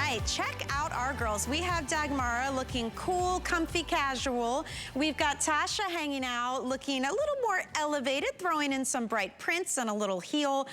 right, check out our girls. We have Dagmara looking cool, comfy, casual. We've got Tasha hanging out, looking a little more elevated, throwing in some bright prints and a little heel.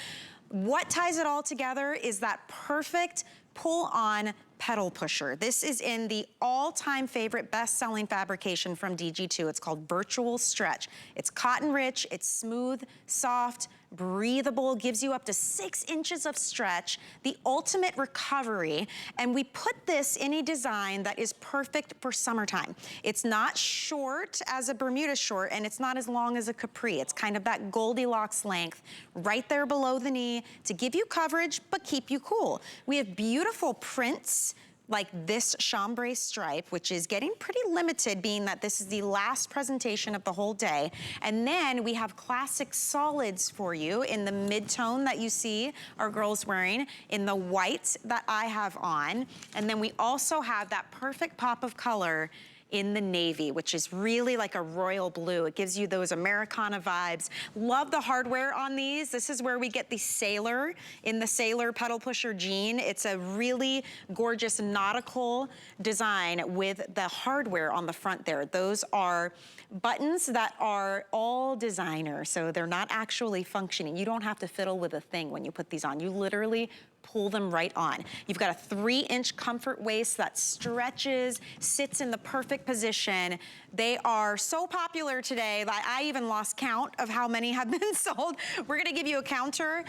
What ties it all together is that perfect pull-on pedal pusher. This is in the all-time favorite best-selling fabrication from DG2. It's called Virtual Stretch. It's cotton rich, it's smooth, soft, breathable, gives you up to 6 inches of stretch, the ultimate recovery, and we put this in a design that is perfect for summertime. It's not short as a Bermuda short, and it's not as long as a capri. It's kind of that Goldilocks length right there below the knee to give you coverage but keep you cool. We have beautiful prints like this chambray stripe, which is getting pretty limited, being that this is the last presentation of the whole day. And then we have classic solids for you in the mid-tone that you see our girls wearing, in the white that I have on. And then we also have that perfect pop of color in the navy, which is really like a royal blue. It gives you those Americana vibes. Love the hardware on these. This is where we get the sailor in the sailor pedal pusher jean. It's a really gorgeous nautical design with the hardware on the front there. Those are buttons that are all designer, so they're not actually functioning. You don't have to fiddle with a thing when you put these on. You literally pull them right on. You've got a 3-inch comfort waist that stretches, sits in the perfect position. They are so popular today that I even lost count of how many have been sold. We're gonna give you a counter.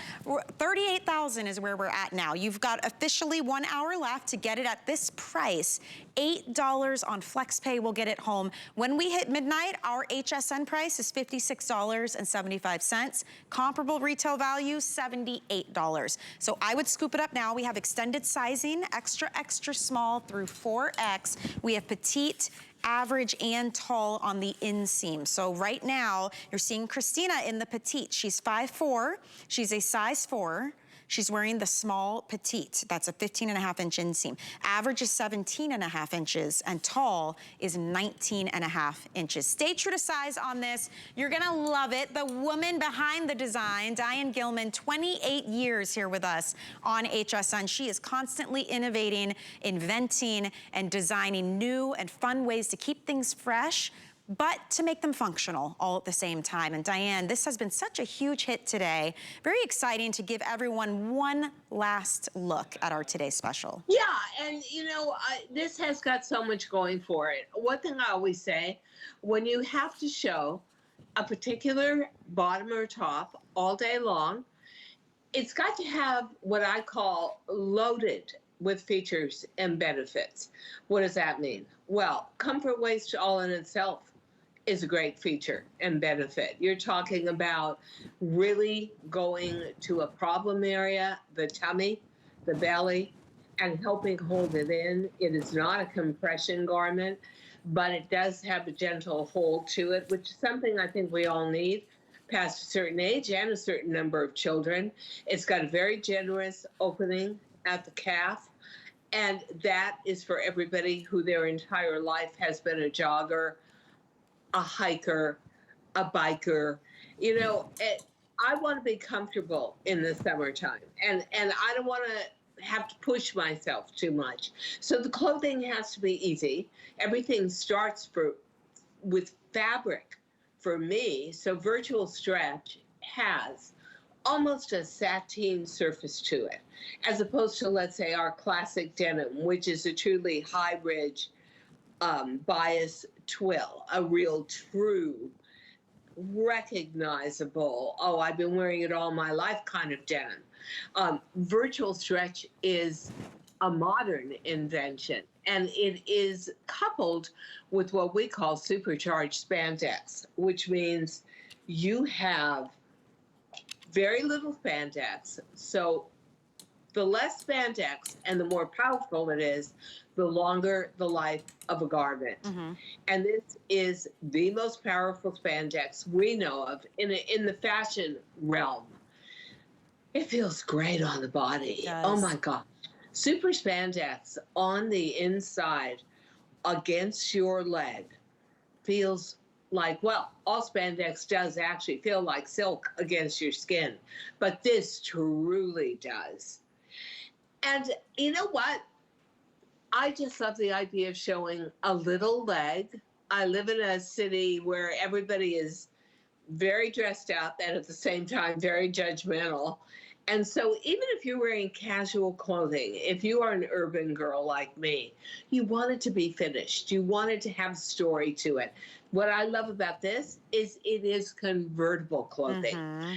38,000 is where we're at now. You've got officially 1 hour left to get it at this price. $8 on FlexPay will get it home. When we hit midnight, our HSN price is $56.75. Comparable retail value, $78. So I would scoop it up now. We have extended sizing, extra, extra small through 4X. We have petite, average, and tall on the inseam. So right now, you're seeing Christina in the petite. She's 5'4", she's a size 4. She's wearing the small petite. That's a 15.5-inch inseam. Average is 17.5 inches, and tall is 19.5 inches. Stay true to size on this. You're gonna love it. The woman behind the design, Diane Gilman, 28 years here with us on HSN. She is constantly innovating, inventing, and designing new and fun ways to keep things fresh, but to make them functional all at the same time. And Diane, this has been such a huge hit today. Very exciting to give everyone one last look at our today's special. Yeah, and you know, this has got so much going for it. One thing I always say, when you have to show a particular bottom or top all day long, it's got to have what I call loaded with features and benefits. What does that mean? Well, comfort waist all in itself is a great feature and benefit. You're talking about really going to a problem area, the tummy, the belly, and helping hold it in. It is not a compression garment, but it does have a gentle hold to it, which is something I think we all need past a certain age and a certain number of children. It's got a very generous opening at the calf, and that is for everybody who their entire life has been a jogger, a hiker, a biker. You know, I want to be comfortable in the summertime, and I don't want to have to push myself too much. So the clothing has to be easy. Everything starts with fabric for me. So Virtual Stretch has almost a sateen surface to it, as opposed to, let's say, our classic denim, which is a truly high ridge bias twill, a real true recognizable, oh, I've been wearing it all my life kind of denim. Virtual Stretch is a modern invention, and it is coupled with what we call supercharged spandex, which means you have very little spandex. So the less spandex and the more powerful it is, the longer the life of a garment. Mm-hmm. And this is the most powerful spandex we know of in the fashion realm. It feels great on the body. Oh my God. Super spandex on the inside against your leg feels like, well, all spandex does actually feel like silk against your skin, but this truly does. And you know what? I just love the idea of showing a little leg. I live in a city where everybody is very dressed up and at the same time very judgmental. And so, even if you're wearing casual clothing, if you are an urban girl like me, you want it to be finished. You want it to have story to it. What I love about this is it is convertible clothing. Mm-hmm.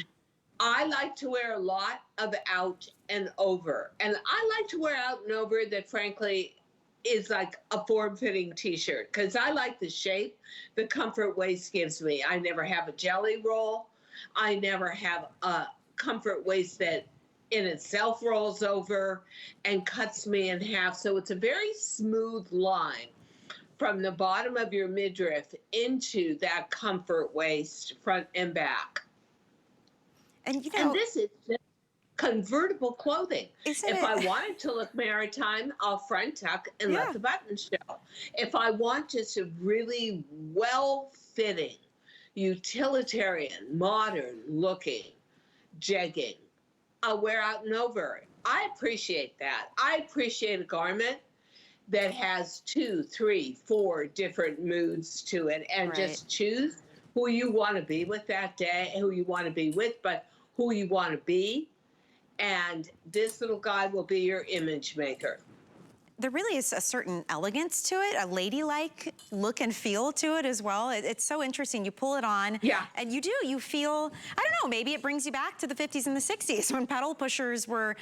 I like to wear a lot of out and over. And I like to wear out and over that, frankly, is like a form-fitting t-shirt because I like the shape the comfort waist gives me. I never have a jelly roll. I never have a comfort waist that in itself rolls over and cuts me in half. So it's a very smooth line from the bottom of your midriff into that comfort waist, front and back. And and this is just convertible clothing. If I it? wanted to look maritime, I'll front tuck and let the buttons show. If I want just a really well-fitting, utilitarian, modern looking jegging, I'll wear out and over. I appreciate that. I appreciate a garment that has 2, 3, 4 different moods to it, and just choose who you want to be with that day, who you want to be with, but who you want to be. And this little guy will be your image maker. There really is a certain elegance to it, a ladylike look and feel to it as well. It's so interesting. You pull it on, and you feel, I don't know, maybe it brings you back to the 50s and the 60s when pedal pushers were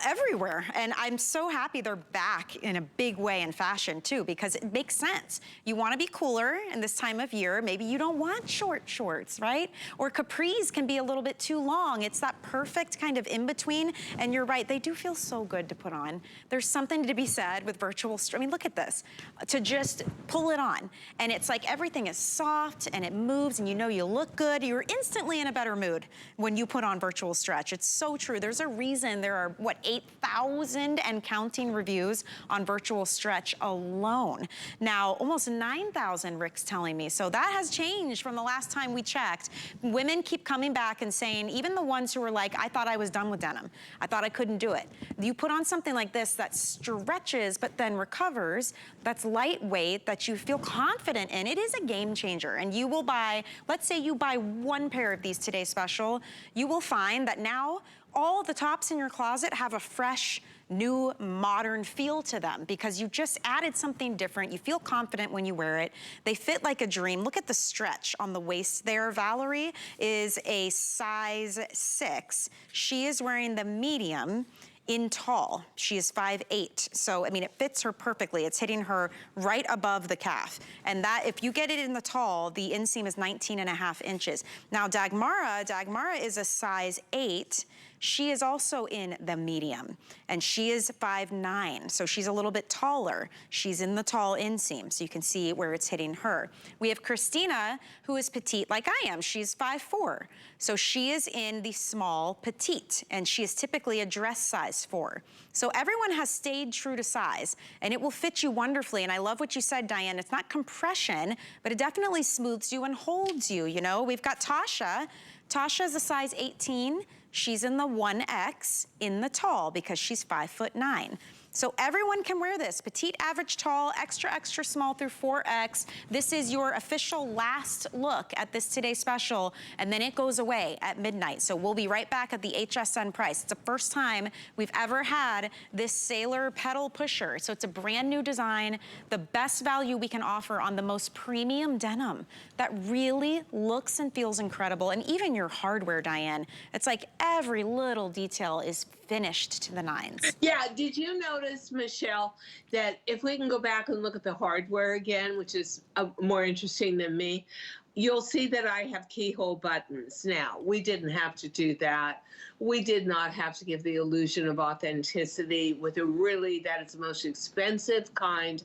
everywhere. And I'm so happy they're back in a big way in fashion too, because it makes sense. You want to be cooler in this time of year. Maybe you don't want short shorts, right? Or capris can be a little bit too long. It's that perfect kind of in-between. And you're right, they do feel so good to put on. There's something to be said with virtual, I mean, look at this, to just pull it on. And it's like everything is soft and it moves and you know you look good. You're instantly in a better mood when you put on virtual stretch. It's so true. There's a reason there are, what, 8,000 and counting reviews on virtual stretch alone. Now, almost 9,000, Rick's telling me. So that has changed from the last time we checked. Women keep coming back and saying, even the ones who were like, I thought I was done with denim. I thought I couldn't do it. You put on something like this that stretches but then recovers, that's lightweight, that you feel confident in. It is a game changer. And you will buy, let's say you buy 1 pair of these Today Special, you will find that now all the tops in your closet have a fresh, new, modern feel to them because you just added something different. You feel confident when you wear it. They fit like a dream. Look at the stretch on the waist there. Valerie is a size 6. She is wearing the medium in tall. She is 5'8". So, I mean, it fits her perfectly. It's hitting her right above the calf. And that, if you get it in the tall, the inseam is 19.5 inches. Now, Dagmara is a size 8. She is also in the medium, and she is 5'9", so she's a little bit taller. She's in the tall inseam, so you can see where it's hitting her. We have Christina, who is petite like I am. She's 5'4", so she is in the small petite, and she is typically a dress size 4. So everyone has stayed true to size, and it will fit you wonderfully. And I love what you said, Diane. It's not compression, but it definitely smooths you and holds you, you know? We've got Tasha. Tasha is a size 18. She's in the 1X in the tall because she's 5'9". So everyone can wear this. Petite, average, tall, extra, extra small through 4X. This is your official last look at this Today Special, and then it goes away at midnight. So we'll be right back at the HSN price. It's the first time we've ever had this Sailor pedal pusher. So it's a brand new design, the best value we can offer on the most premium denim that really looks and feels incredible. And even your hardware, Diane, it's like every little detail is finished to the nines. Yeah, did you notice, Michelle, that if we can go back and look at the hardware again, which is more interesting than me, you'll see that I have keyhole buttons. Now, we didn't have to do that. We did not have to give the illusion of authenticity with a really, that is the most expensive kind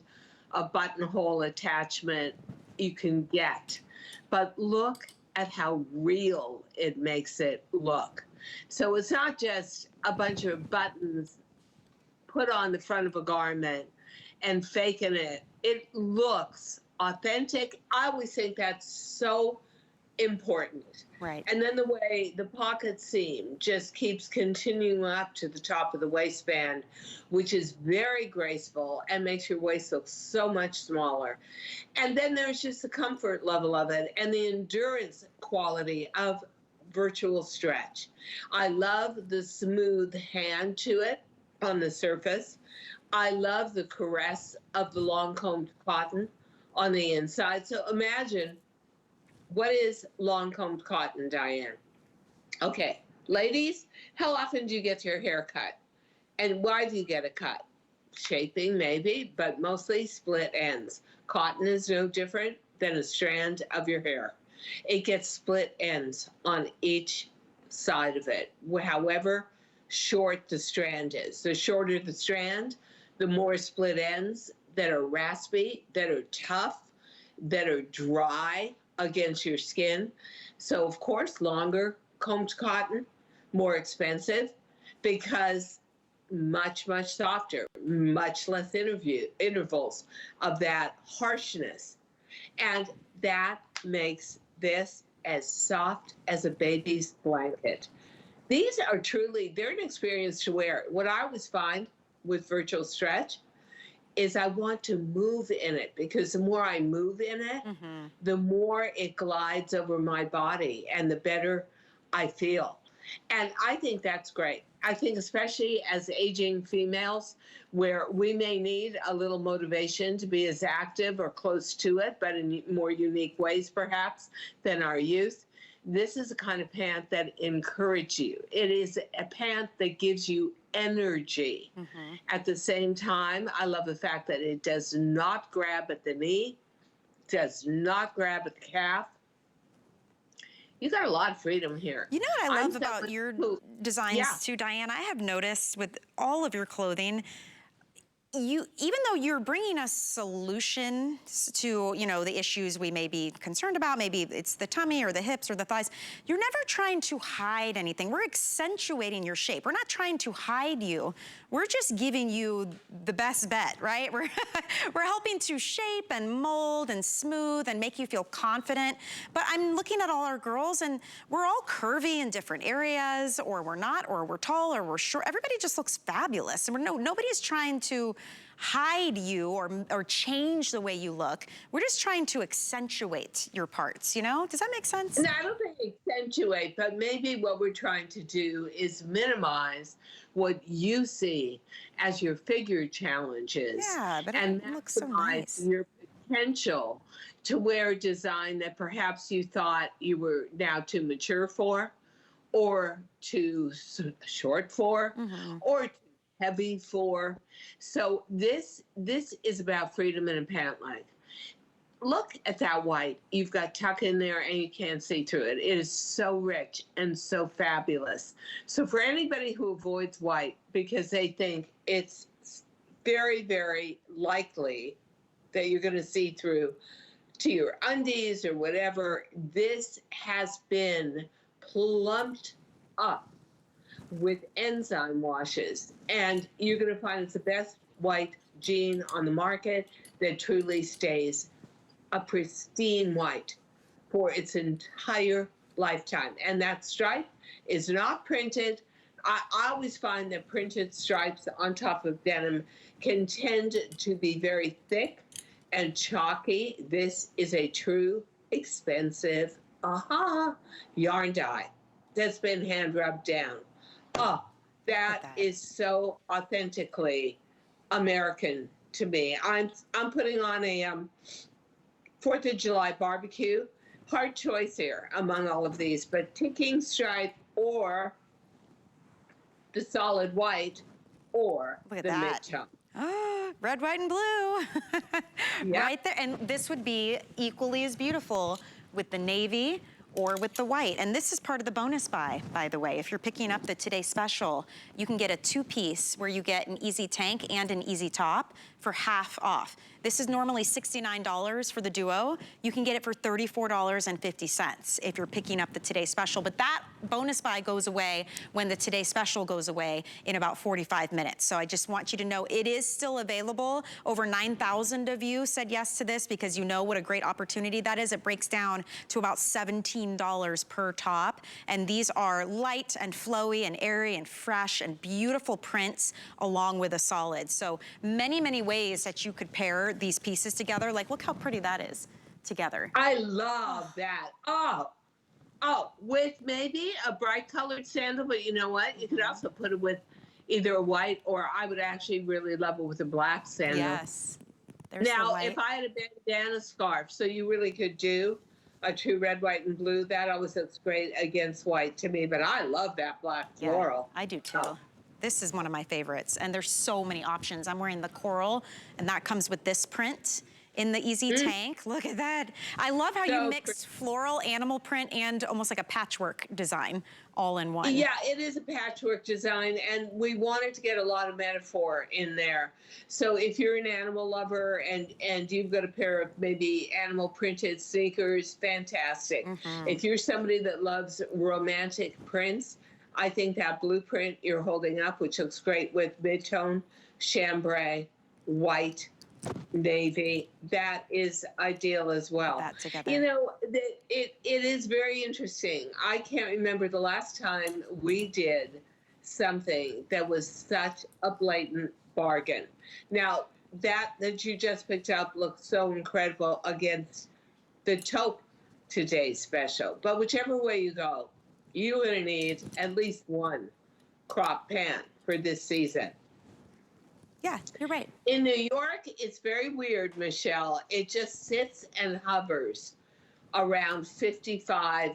of buttonhole attachment you can get. But look at how real it makes it look. So it's not just a bunch of buttons put on the front of a garment and faking it. It looks authentic. I always think that's so important. Right. And then the way the pocket seam just keeps continuing up to the top of the waistband, which is very graceful and makes your waist look so much smaller. And then there's just the comfort level of it and the endurance quality of virtual stretch. I love the smooth hand to it on the surface. I love the caress of the long combed cotton on the inside. So imagine, what is long combed cotton, Diane? Okay, ladies, how often do you get your hair cut? And why do you get a cut? Shaping, maybe, but mostly split ends. Cotton is no different than a strand of your hair. It gets split ends on each side of it, however short the strand is. The shorter the strand, the more split ends that are raspy, that are tough, that are dry against your skin. So, of course, longer combed cotton, more expensive, because much, much softer, much less intervals of that harshness. And that makes this as soft as a baby's blanket. These are truly, they're an experience to wear. What I always find with virtual stretch is I want to move in it, because the more I move in it, the more it glides over my body and the better I feel. And I think that's great. I think especially as aging females, where we may need a little motivation to be as active or close to it, but in more unique ways perhaps than our youth, this is a kind of pant that encourages you. It is a pant that gives you energy. At the same time, I love the fact that it does not grab at the knee, does not grab at the calf. You got a lot of freedom here. You know what I love about your designs too, Diane? I have noticed with all of your clothing, even though you're bringing us solutions to, you know, the issues we may be concerned about, maybe it's the tummy or the hips or the thighs, you're never trying to hide anything. We're accentuating your shape. We're not trying to hide you. We're just giving you the best bet, right? We're helping to shape and mold and smooth and make you feel confident. But I'm looking at all our girls and we're all curvy in different areas, or we're not, or we're tall, or we're short. Everybody just looks fabulous. And nobody's trying to hide you or change the way you look. We're just trying to accentuate your parts, you know? Does that make sense? No, I don't think accentuate, but maybe what we're trying to do is minimize what you see as your figure challenges. Yeah, but and it looks so nice. Your potential to wear a design that perhaps you thought you were now too mature for, or too short for, or heavy for. So this is about freedom in a pant leg. Look at that white. You've got tuck in there and you can't see through it. It is so rich and so fabulous. So for anybody who avoids white because they think it's very, very likely that you're going to see through to your undies or whatever, this has been plumped up with enzyme washes, and you're going to find it's the best white jean on the market that truly stays a pristine white for its entire lifetime. And that stripe is not printed. I always find that printed stripes on top of denim can tend to be very thick and chalky. This is a true expensive yarn dye that's been hand rubbed down. Oh, that is so authentically American to me. I'm putting on a 4th of July barbecue. Hard choice here among all of these, but ticking stripe or the solid white or the mid-tone. Oh, red, white, and blue. Right there. And this would be equally as beautiful with the navy or with the white. And this is part of the bonus buy, by the way. If you're picking up the Today Special, you can get a 2-piece where you get an easy tank and an easy top for half off. This is normally $69 for the duo. You can get it for $34.50 if you're picking up the Today Special. But that bonus buy goes away when the Today Special goes away in about 45 minutes. So I just want you to know it is still available. Over 9,000 of you said yes to this because you know what a great opportunity that is. It breaks down to about $17 per top. And these are light and flowy and airy and fresh and beautiful prints along with a solid. So many, many ways that you could pair these pieces together. Like, look how pretty that is together. I love that. Oh, with maybe a bright colored sandal, but you know what? You could also put it with either a white, or I would actually really love it with a black sandal. Yes. There's now, if I had a bandana scarf, so you really could do a true red, white, and blue, that always looks great against white to me, but I love that black floral. Yeah, I do too. Oh. This is one of my favorites, and there's so many options. I'm wearing the coral, and that comes with this print in the easy tank. Look at that. I love how you mix floral, animal print, and almost like a patchwork design all in one. Yeah, it is a patchwork design, and we wanted to get a lot of metaphor in there. So if you're an animal lover and you've got a pair of maybe animal printed sneakers, fantastic. If you're somebody that loves romantic prints, I think that blueprint you're holding up, which looks great with mid-tone, chambray, white, navy, that is ideal as well. That together. You know, it is very interesting. I can't remember the last time we did something that was such a blatant bargain. Now, that you just picked up looks so incredible against the taupe Today Special. But whichever way you go, you're going to need at least one crop pant for this season. Yeah, you're right. In New York, it's very weird, Michelle. It just sits and hovers around 55,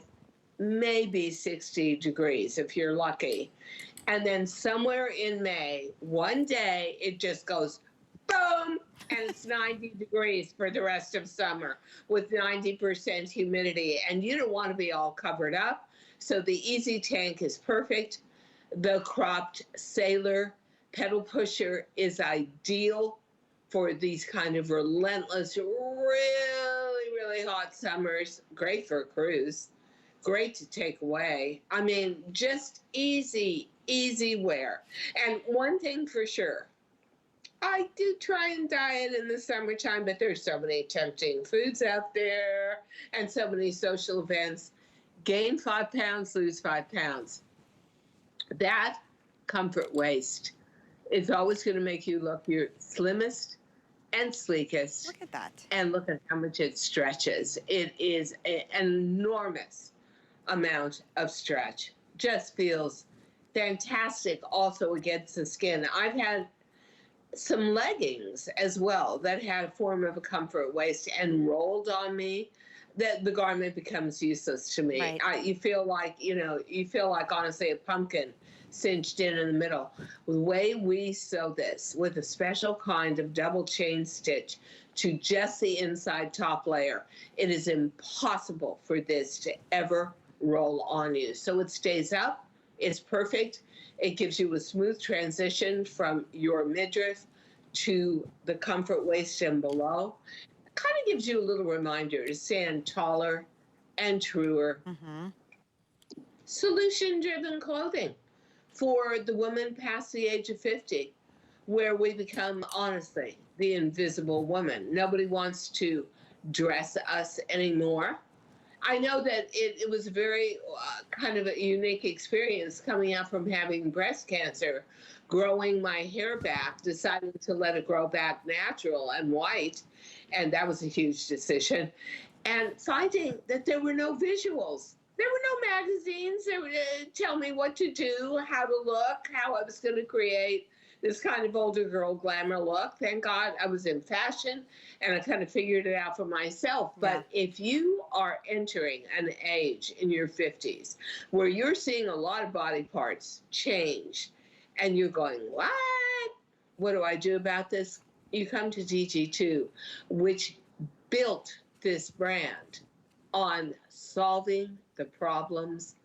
maybe 60 degrees if you're lucky. And then somewhere in May, one day, it just goes boom, and it's 90 degrees for the rest of summer with 90% humidity. And you don't want to be all covered up. So the easy tank is perfect. The cropped sailor pedal pusher is ideal for these kind of relentless, really, really hot summers. Great for a cruise. Great to take away. I mean, just easy, easy wear. And one thing for sure, I do try and diet in the summertime, but there's so many tempting foods out there and so many social events. Gain 5 pounds, lose 5 pounds. That comfort waist is always going to make you look your slimmest and sleekest. Look at that. And look at how much it stretches. It is an enormous amount of stretch. Just feels fantastic also against the skin. I've had some leggings as well that had a form of a comfort waist and rolled on me, that the garment becomes useless to me. Right. You feel like, honestly, a pumpkin cinched in the middle. The way we sew this with a special kind of double chain stitch to just the inside top layer, it is impossible for this to ever roll on you. So it stays up. It's perfect. It gives you a smooth transition from your midriff to the comfort waist and below. It kind of gives you a little reminder to stand taller and truer. Solution-driven clothing for the woman past the age of 50, where we become, honestly, the invisible woman. Nobody wants to dress us anymore. I know that it was a very kind of a unique experience coming out from having breast cancer, growing my hair back, deciding to let it grow back natural and white, and that was a huge decision, and finding that there were no visuals. There were no magazines that would tell me what to do, how to look, how I was going to create this kind of older girl glamour look. Thank God I was in fashion and I kind of figured it out for myself. But if you are entering an age in your 50s where you're seeing a lot of body parts change and you're going, what do I do about this? You come to DG2, which built this brand on solving the problems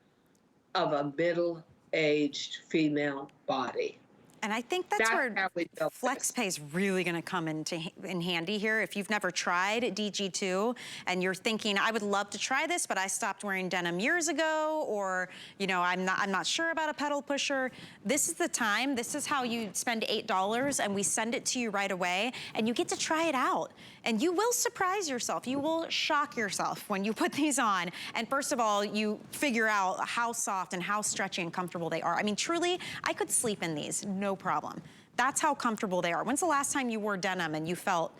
of a middle-aged female body. And I think that's where how we built FlexPay is really going to come in handy here. If you've never tried DG2 and you're thinking, I would love to try this, but I stopped wearing denim years ago, or you know, I'm not sure about a pedal pusher. This is the time. This is how you spend $8 and we send it to you right away, and you get to try it out. And you will surprise yourself. You will shock yourself when you put these on. And first of all, you figure out how soft and how stretchy and comfortable they are. I mean, truly, I could sleep in these, no problem. That's how comfortable they are. When's the last time you wore denim and you felt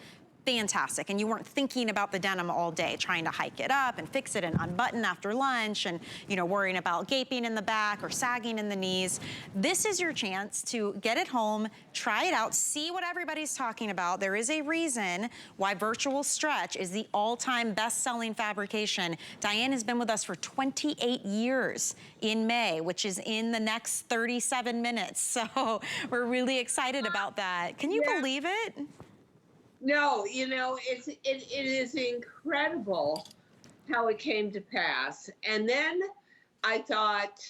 fantastic and you weren't thinking about the denim all day, trying to hike it up and fix it and unbutton after lunch and, you know, worrying about gaping in the back or sagging in the knees? This is your chance to get it home, try it out, see what everybody's talking about. There is a reason why virtual stretch is the all-time best-selling fabrication. Diane has been with us for 28 years in May, which is in the next 37 minutes. So we're really excited about that. Can you believe it? No, you know, it is incredible how it came to pass. And then I thought,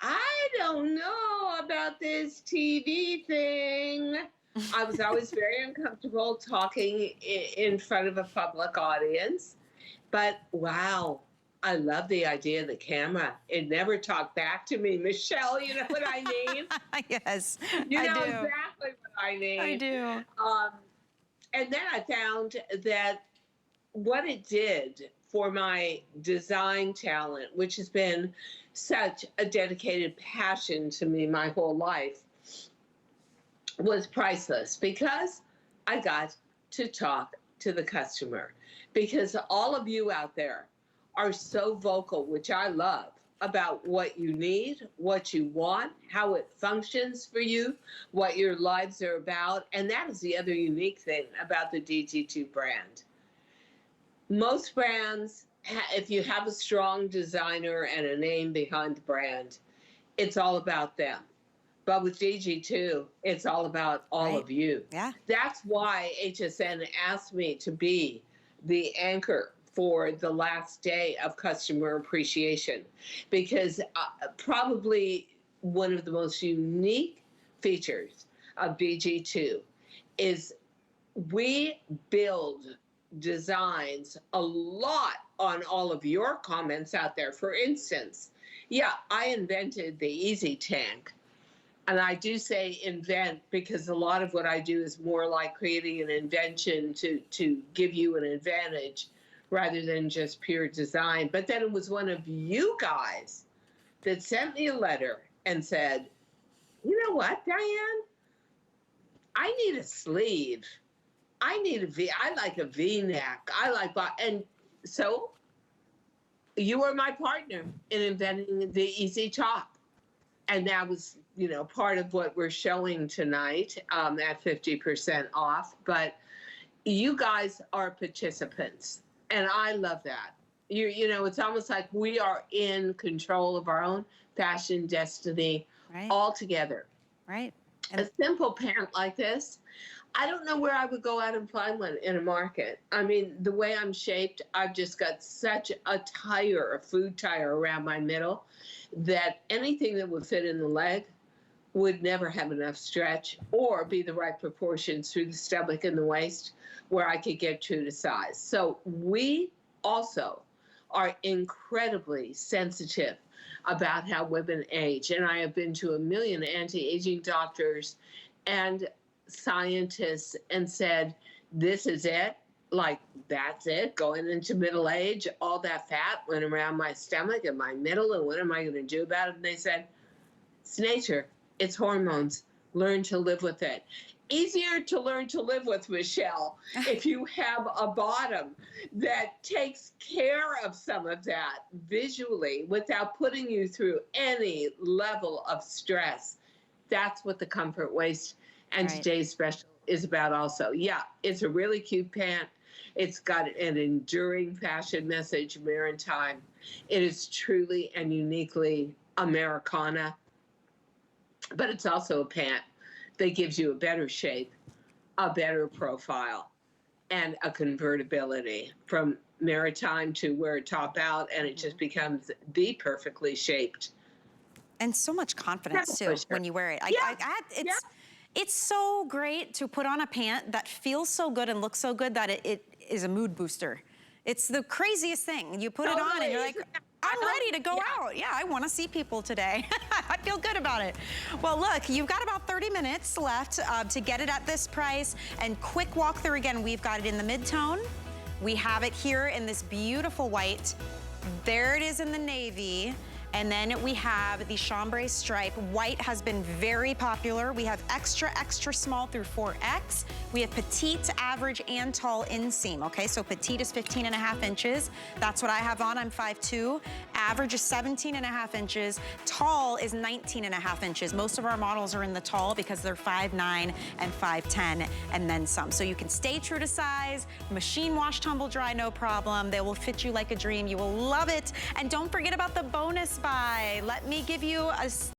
I don't know about this TV thing. I was always very uncomfortable talking in front of a public audience. But wow, I love the idea of the camera. It never talked back to me. Michelle, you know what I mean? Yes, you know I do. exactly what I mean. I do. And then I found that what it did for my design talent, which has been such a dedicated passion to me my whole life, was priceless, because I got to talk to the customer. Because all of you out there are so vocal, which I love, about what you need, what you want, how it functions for you, what your lives are about. And that is the other unique thing about the DG2 brand. Most brands, if you have a strong designer and a name behind the brand, it's all about them. But with DG2, it's all about all of you. Yeah. That's why HSN asked me to be the anchor for the last day of customer appreciation, because probably one of the most unique features of DG2 is we build designs a lot on all of your comments out there. For instance, I invented the Easy Tank. And I do say invent because a lot of what I do is more like creating an invention to give you an advantage, rather than just pure design. But then it was one of you guys that sent me a letter and said, you know what, Diane? I need a sleeve. I need a V. I like a V-neck. And so you were my partner in inventing the Easy Top. And that was, you know, part of what we're showing tonight at 50% off. But you guys are participants. And I love that. You know, it's almost like we are in control of our own fashion destiny all together. Right. And a simple pant like this, I don't know where I would go out and find one in a market. I mean, the way I'm shaped, I've just got such a food tire around my middle, that anything that would fit in the leg would never have enough stretch or be the right proportions through the stomach and the waist where I could get true to size. So we also are incredibly sensitive about how women age. And I have been to a million anti-aging doctors and scientists and said, this is it. Like, that's it, going into middle age, all that fat went around my stomach and my middle, and what am I going to do about it? And they said, it's nature. It's hormones. Learn to live with it. Easier to learn to live with, Michelle, if you have a bottom that takes care of some of that visually without putting you through any level of stress. That's what the comfort waist and today's special is about also. Yeah, it's a really cute pant. It's got an enduring fashion message, maritime. It is truly and uniquely Americana. But it's also a pant that gives you a better shape, a better profile, and a convertibility from maritime to wear a top out, and it just becomes the perfectly shaped And so much confidence too when you wear it. It's so great to put on a pant that feels so good and looks so good that it is a mood booster. It's the craziest thing. You put it on and you're like, I'm ready to go out. Yeah, I want to see people today. I feel good about it. Well, look, you've got about 30 minutes left to get it at this price. And quick walkthrough again, we've got it in the mid-tone. We have it here in this beautiful white. There it is in the navy. And then we have the chambray stripe. White has been very popular. We have extra, extra small through 4X. We have petite, average, and tall inseam, okay? So petite is 15.5 inches. That's what I have on, I'm 5'2". Average is 17.5 inches. Tall is 19.5 inches. Most of our models are in the tall because they're 5'9" and 5'10", and then some. So you can stay true to size, machine wash, tumble dry, no problem. They will fit you like a dream. You will love it. And don't forget about the bonus buy. Let me give you a